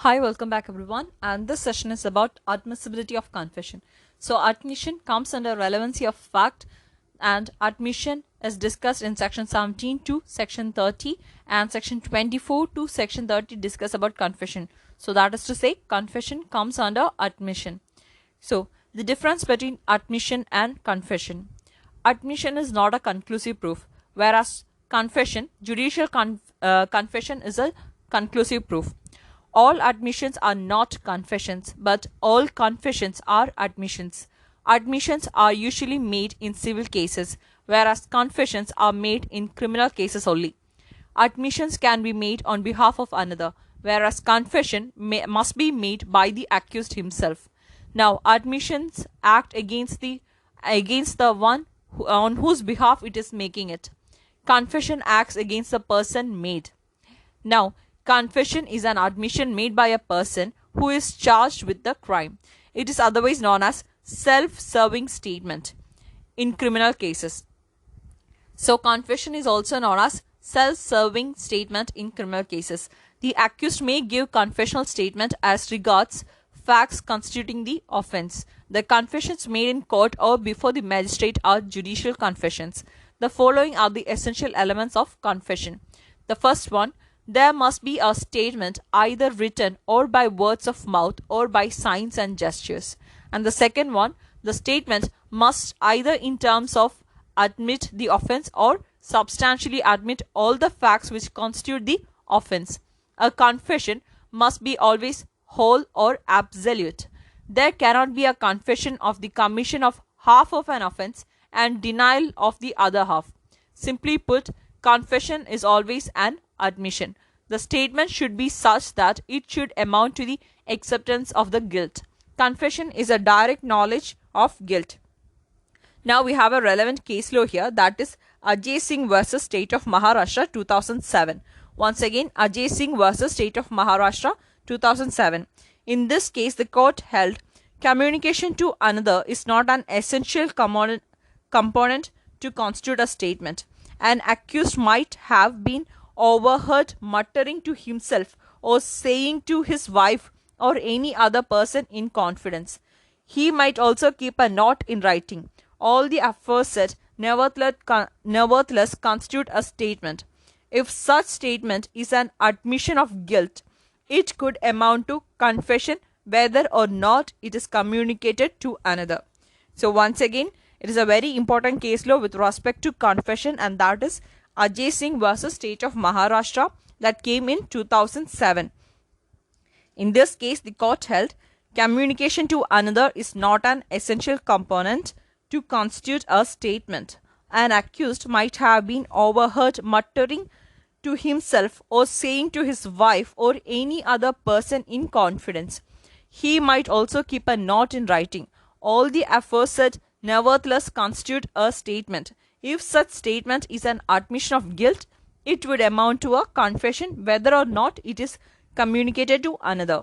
Hi, welcome back everyone, and this session is about admissibility of confession. So admission comes under relevancy of fact, and admission is discussed in section 17 to section 30, and section 24 to section 30 discuss about confession. So that is to say, confession comes under admission. So the difference between admission and confession. Admission is not a conclusive proof, whereas confession, confession is a conclusive proof. All admissions are not confessions, but all confessions are admissions. Admissions are usually made in civil cases, whereas confessions are made in criminal cases only. Admissions can be made on behalf of another, whereas confession must be made by the accused himself. Now, admissions act against the one on whose behalf it is making it. Confession acts against the person made. Now, confession is an admission made by a person who is charged with the crime. It is otherwise known as self-serving statement in criminal cases. So, confession is also known as self-serving statement in criminal cases. The accused may give confessional statement as regards facts constituting the offense. The confessions made in court or before the magistrate are judicial confessions. The following are the essential elements of confession. The first one, there must be a statement either written or by words of mouth or by signs and gestures. And the second one, the statement must either in terms of admit the offense or substantially admit all the facts which constitute the offense. A confession must be always whole or absolute. There cannot be a confession of the commission of half of an offense and denial of the other half. Simply put, confession is always an admission. The statement should be such that it should amount to the acceptance of the guilt. Confession is a direct knowledge of guilt. Now we have a relevant case law here, that is Ajay Singh versus State of Maharashtra 2007. Once again, Ajay Singh versus State of Maharashtra 2007. In this case, the court held communication to another is not an essential component to constitute a statement. An accused might have been overheard muttering to himself or saying to his wife or any other person in confidence. He might also keep a note in writing. All the aforesaid nevertheless constitute a statement. If such statement is an admission of guilt, it could amount to confession whether or not it is communicated to another. So once again, it is a very important case law with respect to confession, and that is Ajay Singh versus State of Maharashtra that came in 2007. In this case, the court held communication to another is not an essential component to constitute a statement. An accused might have been overheard muttering to himself or saying to his wife or any other person in confidence. He might also keep a note in writing. All the aforesaid nevertheless constitute a statement. If such statement is an admission of guilt, it would amount to a confession whether or not it is communicated to another.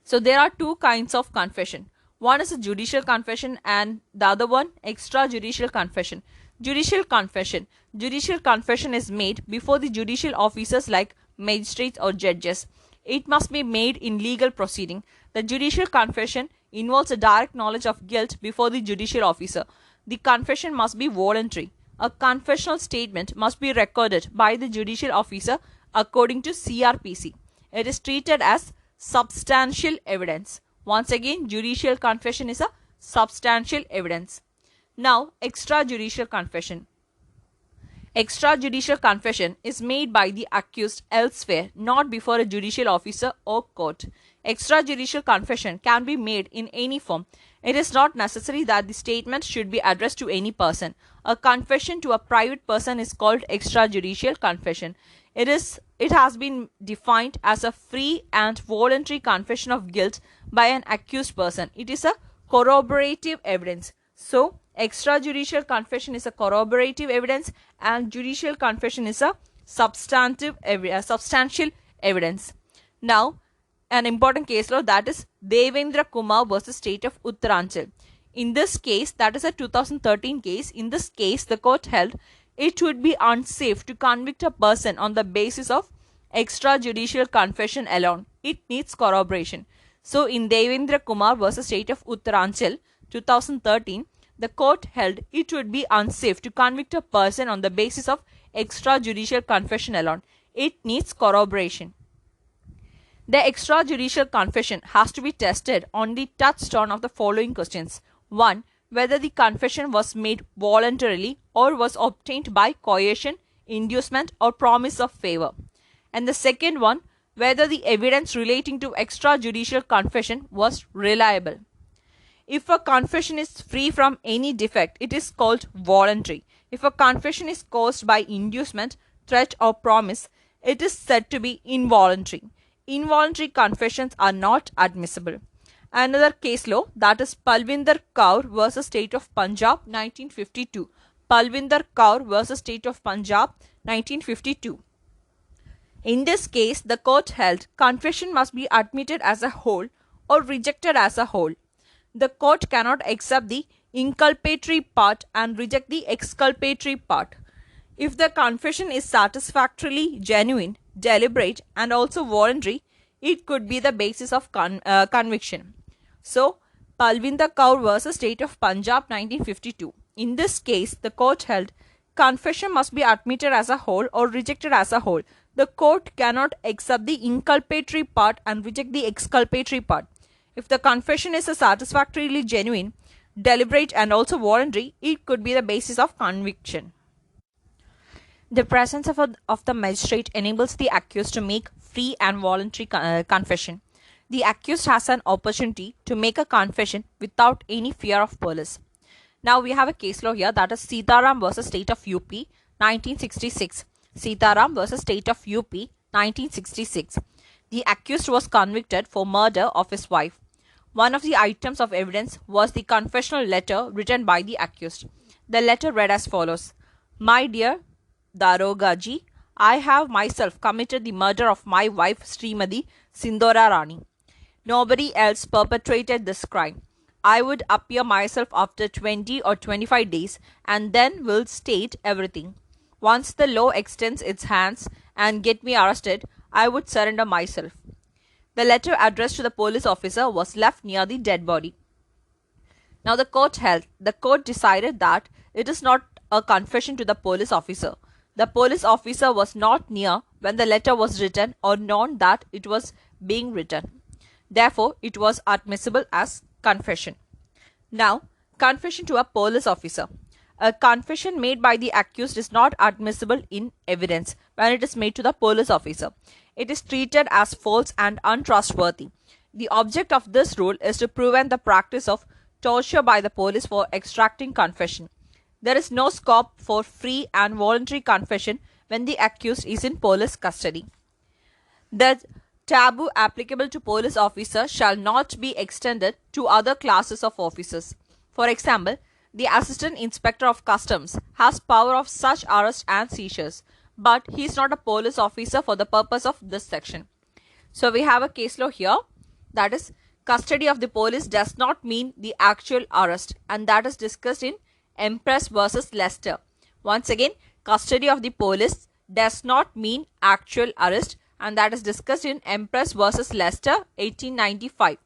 So there are two kinds of confession. One is a judicial confession and the other one extrajudicial confession. Judicial confession. Judicial confession is made before the judicial officers like magistrates or judges. It must be made in legal proceeding. The judicial confession involves a direct knowledge of guilt before the judicial officer. The confession must be voluntary. A confessional statement must be recorded by the judicial officer according to CRPC. It is treated as substantial evidence. Once again, judicial confession is a substantial evidence. Now, extrajudicial confession. Extrajudicial confession is made by the accused elsewhere, not before a judicial officer or court. Extrajudicial confession can be made in any form. It is not necessary that the statement should be addressed to any person. A confession to a private person is called extrajudicial confession. It has been defined as a free and voluntary confession of guilt by an accused person. It is a corroborative evidence. So, extrajudicial confession is a corroborative evidence and judicial confession is a substantial evidence. Now, an important case law, that is Devendra Kumar versus State of Uttaranchal. In this case, that is a 2013 case. In this case, the court held it would be unsafe to convict a person on the basis of extrajudicial confession alone. it needs corroboration. So in Devendra Kumar versus State of Uttaranchal 2013, the court held it would be unsafe to convict a person on the basis of extrajudicial confession alone. It needs corroboration. The extrajudicial confession has to be tested on the touchstone of the following questions. 1. Whether the confession was made voluntarily or was obtained by coercion, inducement or promise of favor. And the second one, whether the evidence relating to extrajudicial confession was reliable. If a confession is free from any defect, it is called voluntary. If a confession is caused by inducement, threat or promise, it is said to be involuntary. Involuntary confessions are not admissible. Another case law, that is Palvinder Kaur versus State of Punjab 1952. Palvinder Kaur versus State of Punjab 1952. In this case, the court held confession must be admitted as a whole or rejected as a whole. The court cannot accept the inculpatory part and reject the exculpatory part. If the confession is satisfactorily genuine, deliberate and also voluntary, it could be the basis of conviction. So, Palvinder Kaur versus State of Punjab 1952. In this case, the court held confession must be admitted as a whole or rejected as a whole. The court cannot accept the inculpatory part and reject the exculpatory part. If the confession is satisfactorily genuine, deliberate and also voluntary, it could be the basis of conviction. The presence of the magistrate enables the accused to make free and voluntary confession. The accused has an opportunity to make a confession without any fear of police. Now we have a case law here, that is Sitaram versus State of UP 1966. Sitaram versus State of UP 1966. The accused was convicted for murder of his wife. One of the items of evidence was the confessional letter written by the accused. The letter read as follows: My dear Daroga ji, I have myself committed the murder of my wife Srimati Sindora Rani. Nobody else perpetrated this crime. I would appear myself after 20 or 25 days and then will state everything. Once the law extends its hands and get me arrested, I would surrender myself. The letter addressed to the police officer was left near the dead body. Now the court decided that it is not a confession to the police officer. The police officer was not near when the letter was written or known that it was being written. Therefore, it was admissible as confession. Now, confession to a police officer. A confession made by the accused is not admissible in evidence when it is made to the police officer. It is treated as false and untrustworthy. The object of this rule is to prevent the practice of torture by the police for extracting confession. There is no scope for free and voluntary confession when the accused is in police custody. The taboo applicable to police officers shall not be extended to other classes of officers. For example, the Assistant Inspector of Customs has power of such arrest and seizures, but he is not a police officer for the purpose of this section. So we have a case law here, that is custody of the police does not mean the actual arrest, and that is discussed in Empress versus Leicester. Once again, custody of the police does not mean actual arrest, and that is discussed in Empress versus Leicester 1895.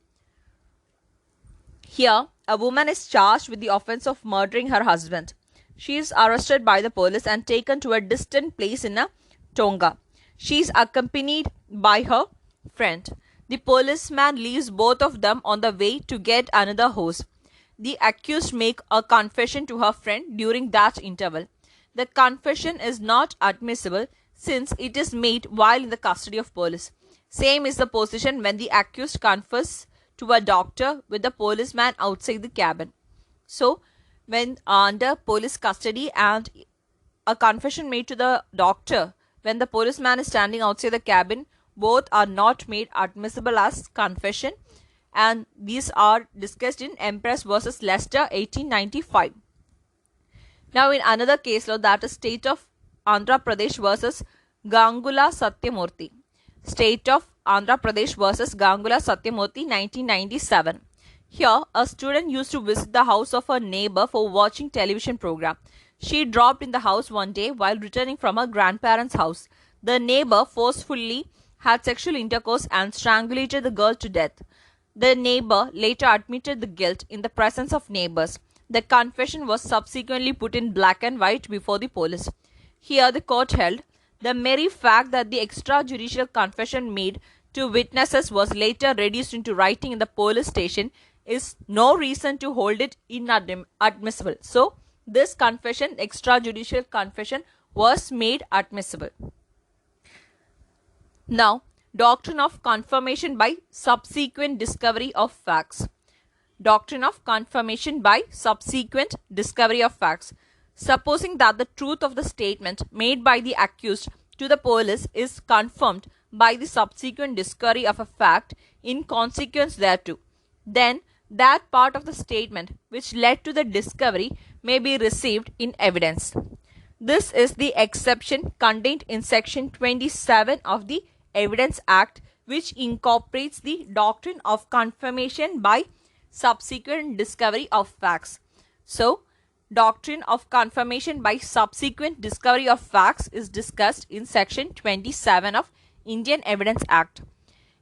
Here, a woman is charged with the offense of murdering her husband. She is arrested by the police and taken to a distant place in a Tonga. She is accompanied by her friend. The policeman leaves both of them on the way to get another horse. The accused makes a confession to her friend during that interval. The confession is not admissible since it is made while in the custody of police. Same is the position when the accused confesses to a doctor with the policeman outside the cabin. So, when under police custody and a confession made to the doctor when the policeman is standing outside the cabin, both are not made admissible as confession, and these are discussed in Empress versus Leicester 1895. Now in another case law, that is State of Andhra Pradesh versus Gangula Satyamurthy. State of Andhra Pradesh versus Gangula Satyamurthy 1997. Here, a student used to visit the house of her neighbor for watching television program. She dropped in the house one day while returning from her grandparents' house. The neighbor forcefully had sexual intercourse and strangulated the girl to death. The neighbor later admitted the guilt in the presence of neighbors. The confession was subsequently put in black and white before the police. Here the court held the mere fact that the extrajudicial confession made to witnesses was later reduced into writing in the police station is no reason to hold it inadmissible. So, this confession, extrajudicial confession, was made admissible. Now, doctrine of confirmation by subsequent discovery of facts. Doctrine of confirmation by subsequent discovery of facts. Supposing that the truth of the statement made by the accused to the police is confirmed by the subsequent discovery of a fact in consequence thereto, then that part of the statement which led to the discovery may be received in evidence. This is the exception contained in section 27 of the Evidence Act, which incorporates the doctrine of confirmation by subsequent discovery of facts. So, doctrine of confirmation by subsequent discovery of facts is discussed in section 27 of Indian Evidence Act.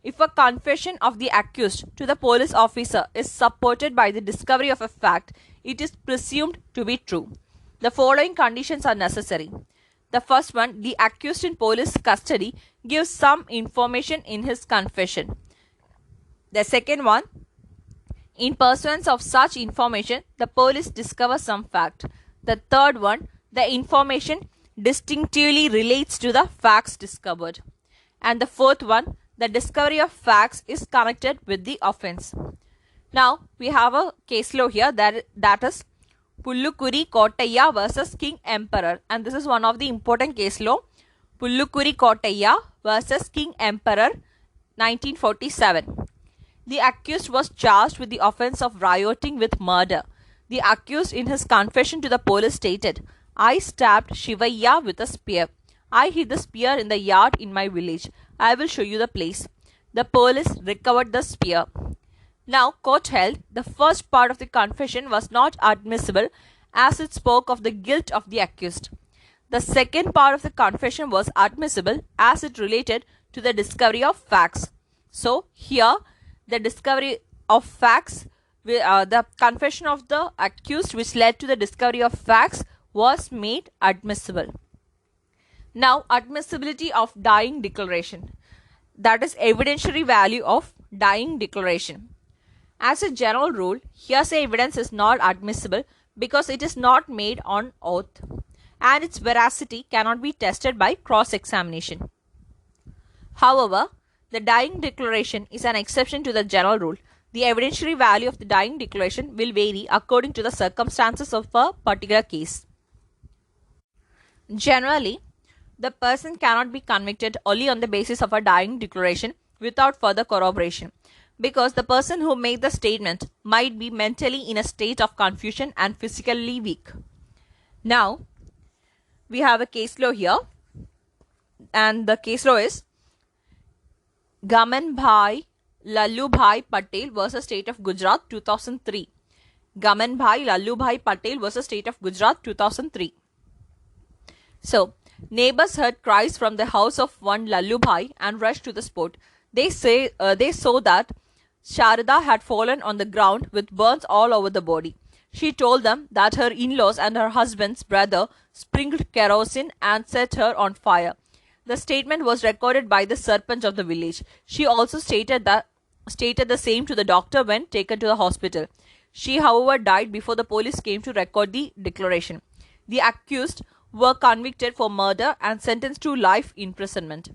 If a confession of the accused to the police officer is supported by the discovery of a fact, it is presumed to be true. The following conditions are necessary. The first one, the accused in police custody gives some information in his confession. The second one, in pursuance of such information, the police discovers some fact. The third one, the information distinctively relates to the facts discovered. And the fourth one, the discovery of facts is connected with the offense. Now, we have a case law here that is Pullukuri Kottayya versus King Emperor, and this is one of the important case law. Pullukuri Kottayya versus King Emperor, 1947. The accused was charged with the offense of rioting with murder. The accused in his confession to the police stated, "I stabbed Shivayya with a spear. I hid the spear in the yard in my village. I will show you the place." The police recovered the spear. Now, court held the first part of the confession was not admissible as it spoke of the guilt of the accused. The second part of the confession was admissible as it related to the discovery of facts. So, here the discovery of facts, the confession of the accused which led to the discovery of facts was made admissible. Now, admissibility of dying declaration. That is evidentiary value of dying declaration. As a general rule, hearsay evidence is not admissible because it is not made on oath and its veracity cannot be tested by cross-examination. However, the dying declaration is an exception to the general rule. The evidentiary value of the dying declaration will vary according to the circumstances of a particular case. Generally, the person cannot be convicted only on the basis of a dying declaration without further corroboration, because the person who made the statement might be mentally in a state of confusion and physically weak. Now, we have a case law here, and the case law is Gaman Bhai Lallu Bhai Patel versus State of Gujarat 2003. Gaman Bhai Lallu Bhai Patel versus State of Gujarat 2003. So, neighbors heard cries from the house of one Lallu Bhai and rushed to the spot. They saw that Sharada had fallen on the ground with burns all over the body. She told them that her in-laws and her husband's brother sprinkled kerosene and set her on fire. The statement was recorded by the Sarpanch of the village. She also stated the same to the doctor when taken to the hospital. She, however, died before the police came to record the declaration. The accused were convicted for murder and sentenced to life imprisonment.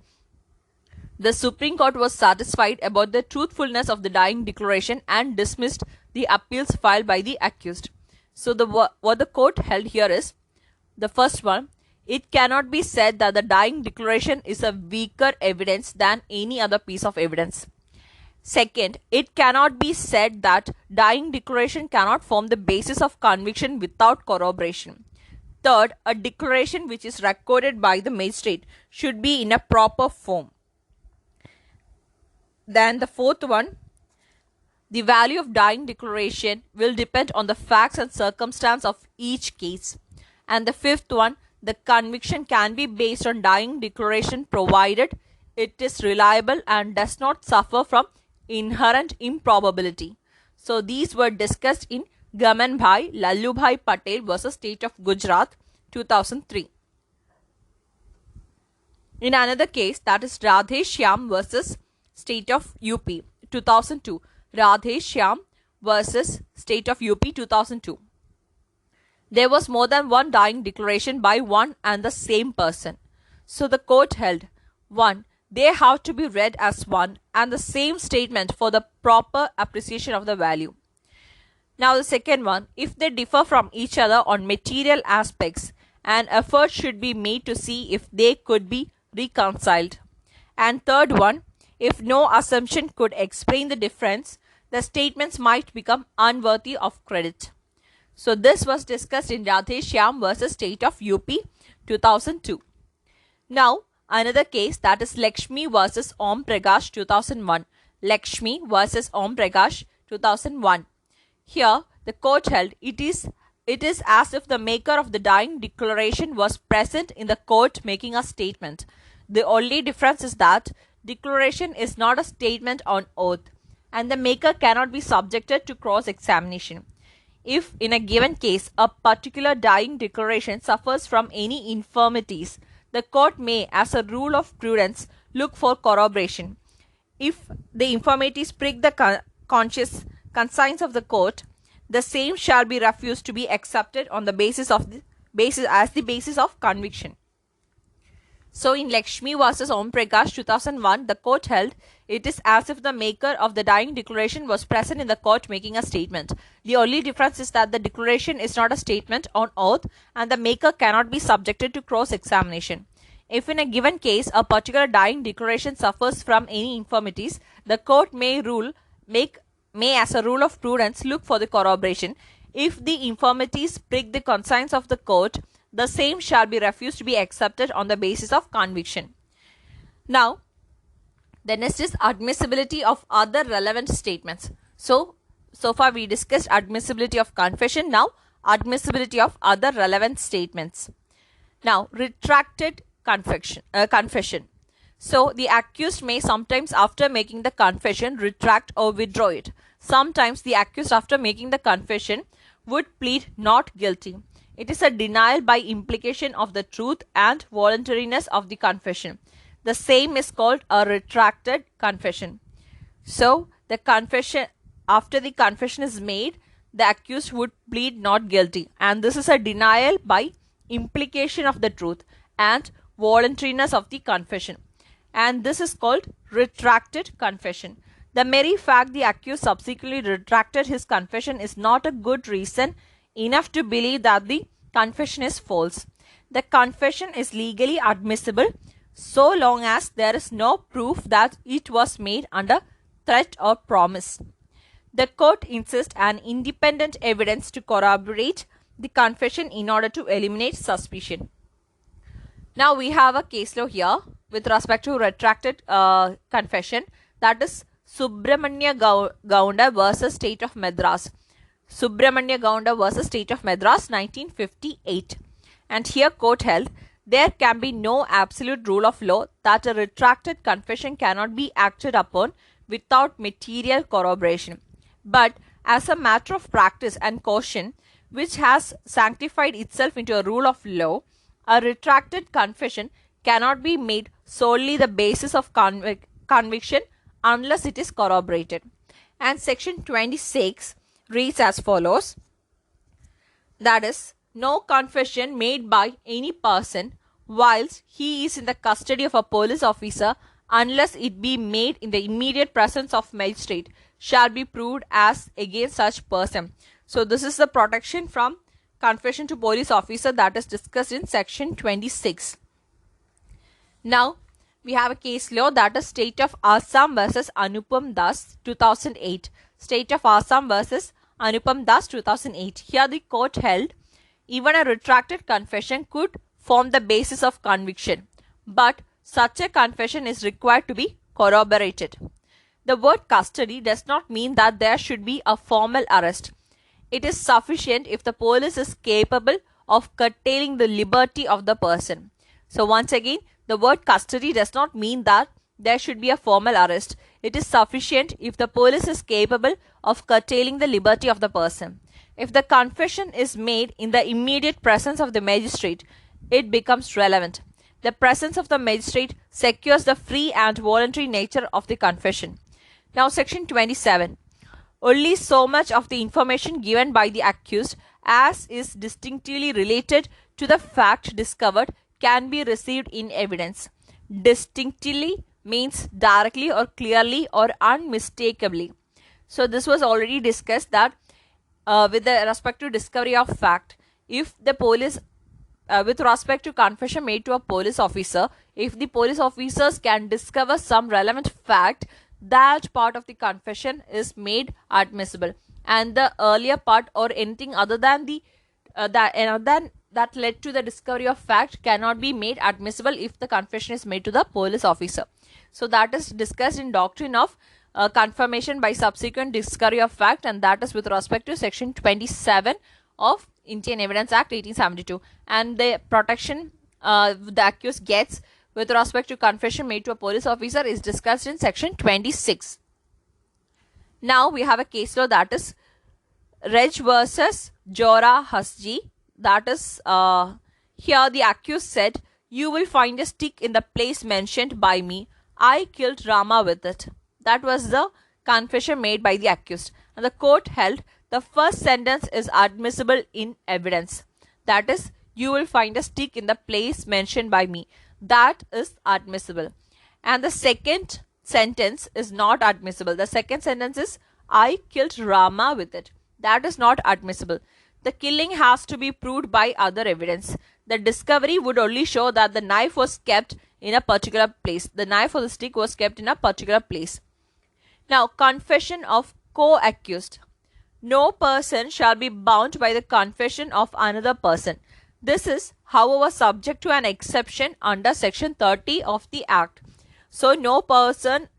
The Supreme Court was satisfied about the truthfulness of the dying declaration and dismissed the appeals filed by the accused. So, what the court held here is, the first one, it cannot be said that the dying declaration is a weaker evidence than any other piece of evidence. Second, it cannot be said that dying declaration cannot form the basis of conviction without corroboration. Third, a declaration which is recorded by the magistrate should be in a proper form. Then the fourth one, the value of dying declaration will depend on the facts and circumstance of each case. And the fifth one, the conviction can be based on dying declaration provided it is reliable and does not suffer from inherent improbability. So these were discussed in Gamanbhai Lallubhai Patel versus State of Gujarat 2003. In another case, that is Radhe Shyam versus State of UP 2002. Radhe Shyam versus State of UP 2002. There was more than one dying declaration by one and the same person. So the court held, 1. They have to be read as one and the same statement for the proper appreciation of the value. Now the second one, if they differ from each other on material aspects, an effort should be made to see if they could be reconciled. And third one, if no assumption could explain the difference, the statements might become unworthy of credit. So this was discussed in Radhe Shyam versus State of UP 2002. Now another case, that is Lakshmi versus Om Prakash 2001. Lakshmi versus Om Prakash 2001. Here the court held it is as if the maker of the dying declaration was present in the court making a statement. The only difference is that declaration is not a statement on oath and the maker cannot be subjected to cross-examination. If in a given case a particular dying declaration suffers from any infirmities, the court may, as a rule of prudence, look for corroboration. If the infirmities prick the conscience of the court, the same shall be refused to be accepted on the basis of conviction. So in Lakshmi versus Om Prakash 2001, the court held it is as if the maker of the dying declaration was present in the court making a statement. The only difference is that the declaration is not a statement on oath and the maker cannot be subjected to cross-examination. If in a given case a particular dying declaration suffers from any infirmities, the court may as a rule of prudence look for the corroboration. If the infirmities prick the conscience of the court, the same shall be refused to be accepted on the basis of conviction. Now, the next is admissibility of other relevant statements. So far we discussed admissibility of confession. Now, admissibility of other relevant statements. Now, retracted confession. So, the accused may sometimes after making the confession retract or withdraw it. Sometimes the accused after making the confession would plead not guilty. It is a denial by implication of the truth and voluntariness of the confession. The same is called a retracted confession. So, the confession, after the confession is made, the accused would plead not guilty, and this is a denial by implication of the truth and voluntariness of the confession, and this is called retracted confession. The mere fact the accused subsequently retracted his confession is not a good reason enough to believe that the confession is false. The confession is legally admissible so long as there is no proof that it was made under threat or promise. The court insists on independent evidence to corroborate the confession in order to eliminate suspicion. Now we have a case law here with respect to retracted confession, that is Subramanya Gaunda versus State of Madras. Subramanya Gaunda versus State of Madras 1958. And here court held there can be no absolute rule of law that a retracted confession cannot be acted upon without material corroboration. But as a matter of practice and caution, which has sanctified itself into a rule of law, a retracted confession cannot be made solely the basis of conviction unless it is corroborated. And section 26 reads as follows, that is, no confession made by any person whilst he is in the custody of a police officer, unless it be made in the immediate presence of magistrate, shall be proved as against such person. So this is the protection from confession to police officer that is discussed in section 26. Now we have a case law, that is State of Assam versus Anupam Das 2008. State of Assam versus Anupam Das 2008. Here the court held even a retracted confession could form the basis of conviction, but such a confession is required to be corroborated. The word custody does not mean that there should be a formal arrest. It is sufficient if the police is capable of curtailing the liberty of the person. So once again, the word custody does not mean that there should be a formal arrest. It is sufficient if the police is capable of curtailing the liberty of the person. If the confession is made in the immediate presence of the magistrate, it becomes relevant. The presence of the magistrate secures the free and voluntary nature of the confession. Now, section 27. Only so much of the information given by the accused as is distinctly related to the fact discovered can be received in evidence. Distinctly means directly or clearly or unmistakably. So this was already discussed that with the respect to discovery of fact, if the police with respect to confession made to a police officer, if the police officers can discover some relevant fact, that part of the confession is made admissible, and the earlier part or anything other than the that led to the discovery of fact cannot be made admissible if the confession is made to the police officer. So that is discussed in doctrine of confirmation by subsequent discovery of fact, and that is with respect to section 27 of Indian Evidence Act 1872, and the protection the accused gets with respect to confession made to a police officer is discussed in section 26. Now we have a case law, that is Reg versus Jora Hasji. That is here the accused said, "You will find a stick in the place mentioned by me. I killed Rama with it." That was the confession made by the accused, and the court held the first sentence is admissible in evidence. That is, "You will find a stick in the place mentioned by me." That is admissible. And the second sentence is not admissible. The second sentence is, "I killed Rama with it." That is not admissible. The killing has to be proved by other evidence. The discovery would only show that the knife was kept in a particular place. The knife or the stick was kept in a particular place. Now, confession of co-accused. No person shall be bound by the confession of another person. This is, however, subject to an exception under section 30 of the Act. So, no person,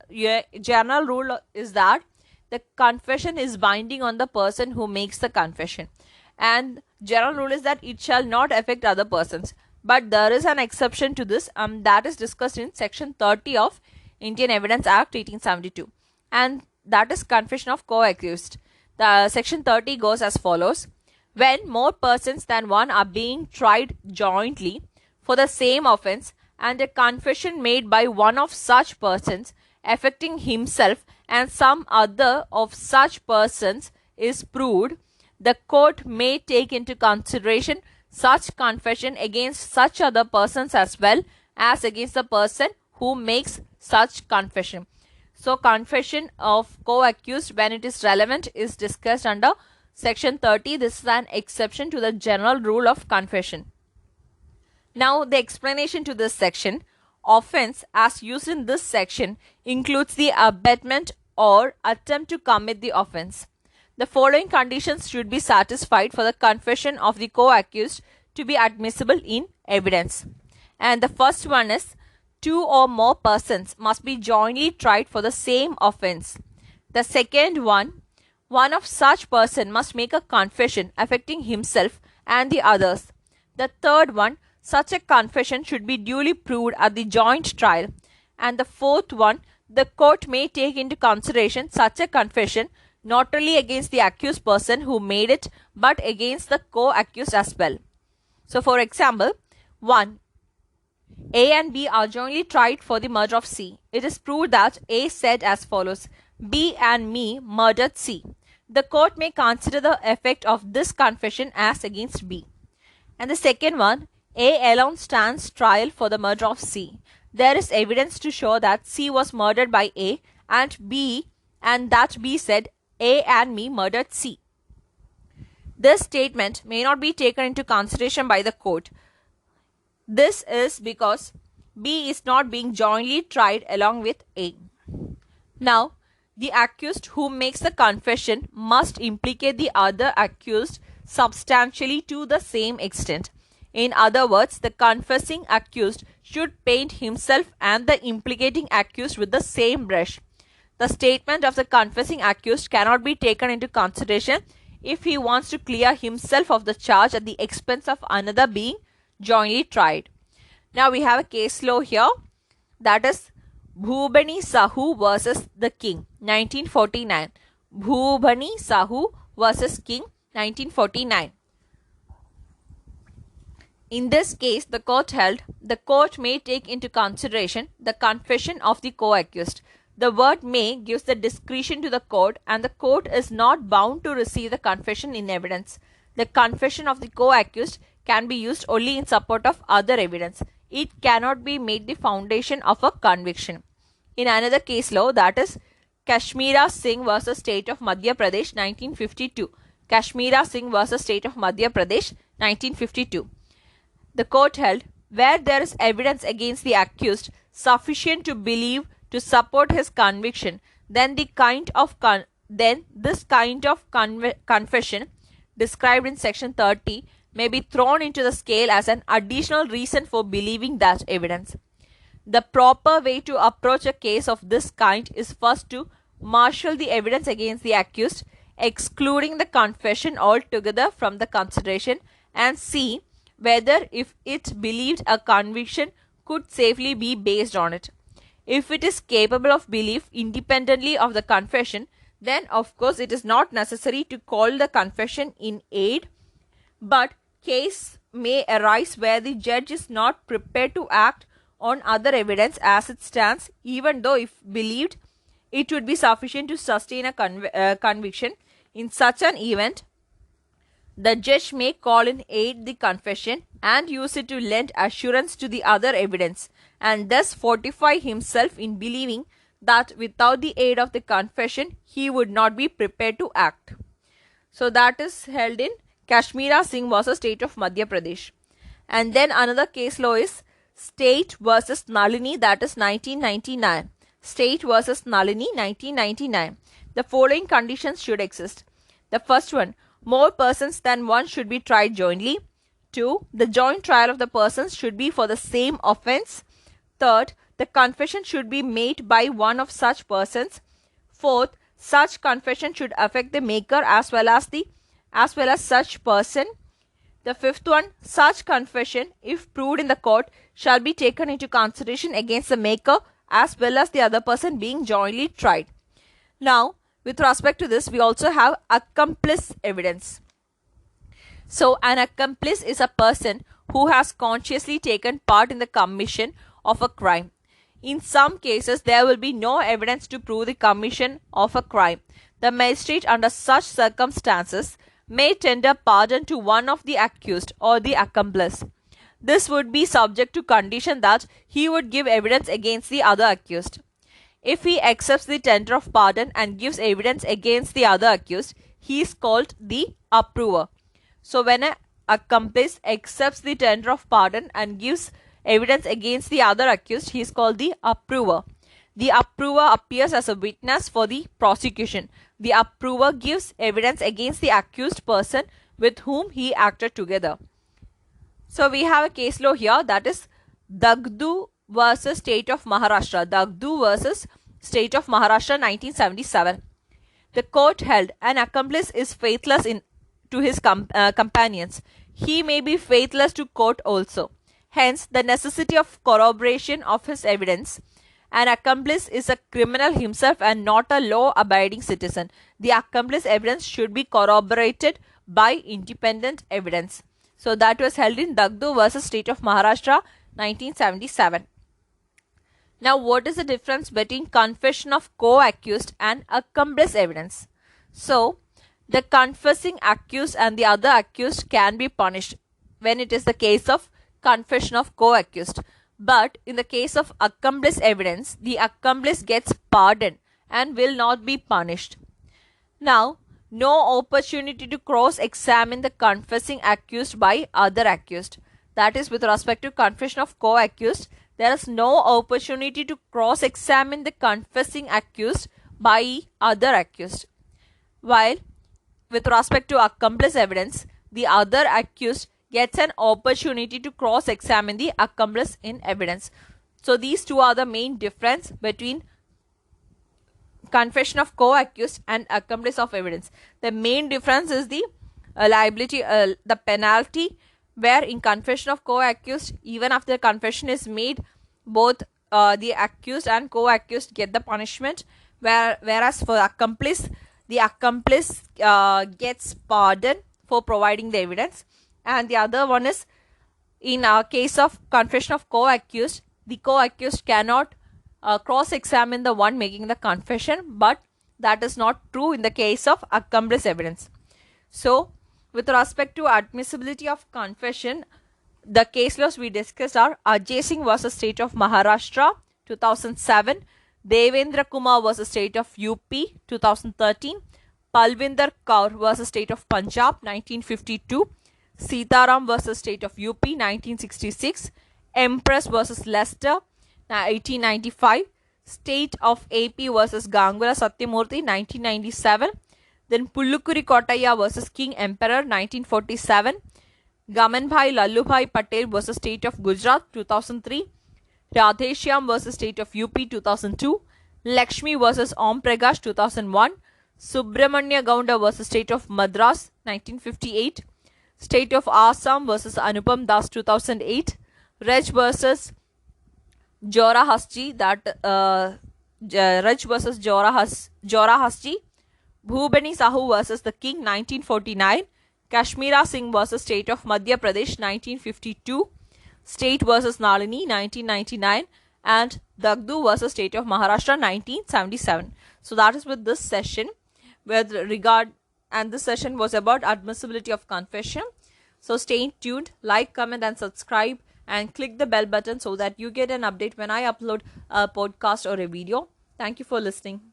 general rule is that the confession is binding on the person who makes the confession. And general rule is that it shall not affect other persons. But there is an exception to this, that is discussed in section 30 of Indian Evidence Act 1872. And that is confession of co-accused. The section 30 goes as follows. When more persons than one are being tried jointly for the same offence, and a confession made by one of such persons affecting himself and some other of such persons is proved, the court may take into consideration such confession against such other persons as well as against the person who makes such confession. So, confession of co-accused, when it is relevant, is discussed under section 30. This is an exception to the general rule of confession. Now, the explanation to this section. Offence as used in this section includes the abetment or attempt to commit the offence. The following conditions should be satisfied for the confession of the co-accused to be admissible in evidence. And the first one is, two or more persons must be jointly tried for the same offence. The second one of such person must make a confession affecting himself and the others. The third one, such a confession should be duly proved at the joint trial. And the fourth one, the court may take into consideration such a confession not only against the accused person who made it, but against the co-accused as well. So, for example, 1. A and B are jointly tried for the murder of C. It is proved that A said as follows, "B and me murdered C." The court may consider the effect of this confession as against B. And the second one, A alone stands trial for the murder of C. There is evidence to show that C was murdered by A and that B said, "A and me murdered C." This statement may not be taken into consideration by the court. This is because B is not being jointly tried along with A. Now, the accused who makes the confession must implicate the other accused substantially to the same extent. In other words, the confessing accused should paint himself and the implicating accused with the same brush. The statement of the confessing accused cannot be taken into consideration if he wants to clear himself of the charge at the expense of another being jointly tried. Now we have a case law here, that is Bhubani Sahu versus the King, 1949. Bhubani Sahu versus King, 1949. In this case, the court held the court may take into consideration the confession of the co-accused. The word may gives the discretion to the court, and the court is not bound to receive the confession in evidence. The confession of the co-accused can be used only in support of other evidence. It cannot be made the foundation of a conviction. In another case law, that is Kashmira Singh versus State of Madhya Pradesh, 1952. Kashmira Singh versus State of Madhya Pradesh, 1952. The court held where there is evidence against the accused sufficient to believe to support his conviction, then this kind of confession described in section 30 may be thrown into the scale as an additional reason for believing that evidence. The proper way to approach a case of this kind is first to marshal the evidence against the accused, excluding the confession altogether from the consideration, and see whether if it believed a conviction could safely be based on it. If it is capable of belief independently of the confession, then of course it is not necessary to call the confession in aid, but case may arise where the judge is not prepared to act on other evidence as it stands, even though if believed it would be sufficient to sustain a conviction. In such an event, the judge may call in aid the confession and use it to lend assurance to the other evidence, and thus fortify himself in believing that without the aid of the confession he would not be prepared to act. So that is held in Kashmira Singh versus State of Madhya Pradesh. And then another case law is State versus Nalini, that is 1999. State versus Nalini, 1999. The following conditions should exist. The first one, more persons than one should be tried jointly. 2. The joint trial of the persons should be for the same offence. 3rd, the confession should be made by one of such persons. 4th, such confession should affect the maker as well as such person. The 5th one, such confession, if proved in the court, shall be taken into consideration against the maker as well as the other person being jointly tried. Now, with respect to this, we also have accomplice evidence. So, an accomplice is a person who has consciously taken part in the commission of a crime. In some cases, there will be no evidence to prove the commission of a crime. The magistrate, under such circumstances, may tender pardon to one of the accused or the accomplice. This would be subject to condition that he would give evidence against the other accused. If he accepts the tender of pardon and gives evidence against the other accused, he is called the approver. So, when an accomplice accepts the tender of pardon and gives evidence against the other accused, he is called the approver. The approver appears as a witness for the prosecution. The approver gives evidence against the accused person with whom he acted together. So, we have a case law here, that is Dagdu versus State of Maharashtra. Dagdu versus State of Maharashtra, 1977. The court held an accomplice is faithless to his companions. He may be faithless to court also. Hence, the necessity of corroboration of his evidence. An accomplice is a criminal himself and not a law-abiding citizen. The accomplice evidence should be corroborated by independent evidence. So, that was held in Dagdu versus State of Maharashtra, 1977. Now, what is the difference between confession of co-accused and accomplice evidence? So, the confessing accused and the other accused can be punished when it is the case of confession of co-accused. But in the case of accomplice evidence, the accomplice gets pardoned and will not be punished. Now, no opportunity to cross-examine the confessing accused by other accused. That is, with respect to confession of co-accused, there is no opportunity to cross-examine the confessing accused by other accused. While with respect to accomplice evidence, the other accused gets an opportunity to cross-examine the accomplice in evidence. So, these two are the main difference between confession of co-accused and accomplice of evidence. The main difference is the liability, the penalty, where in confession of co-accused, even after confession is made, both the accused and co-accused get the punishment, whereas for accomplice, the accomplice gets pardon for providing the evidence. And the other one is, in a case of confession of co-accused, the co-accused cannot cross-examine the one making the confession, but that is not true in the case of accomplice evidence. So, with respect to admissibility of confession, the case laws we discussed are Ajay Singh versus State of Maharashtra 2007, Devendra Kumar versus State of UP 2013, Palvinder Kaur versus State of Punjab 1952, Sitaram versus State of UP 1966, Empress versus Leicester 1895, State of AP versus Gangula Satyamurthy 1997, then Pullukuri Kottayya versus King Emperor 1947, Gamanbhai Lallubhai Patel versus State of Gujarat 2003, Radheshyam versus State of UP 2002, Lakshmi versus Om Prakash 2001, Subramanya Gaunda versus State of Madras 1958, State of Assam versus Anupam Das 2008, Raj versus Jora Hasji, Raj versus Jora Hasji, Bhubani Sahu versus the King 1949, Kashmira Singh versus State of Madhya Pradesh 1952, State versus Nalini 1999, and Dagdu versus State of Maharashtra 1977. So that is with this session with regard, and this session was about admissibility of confession. So stay tuned, like, comment and subscribe, and click the bell button so that you get an update when I upload a podcast or a video. Thank you for listening.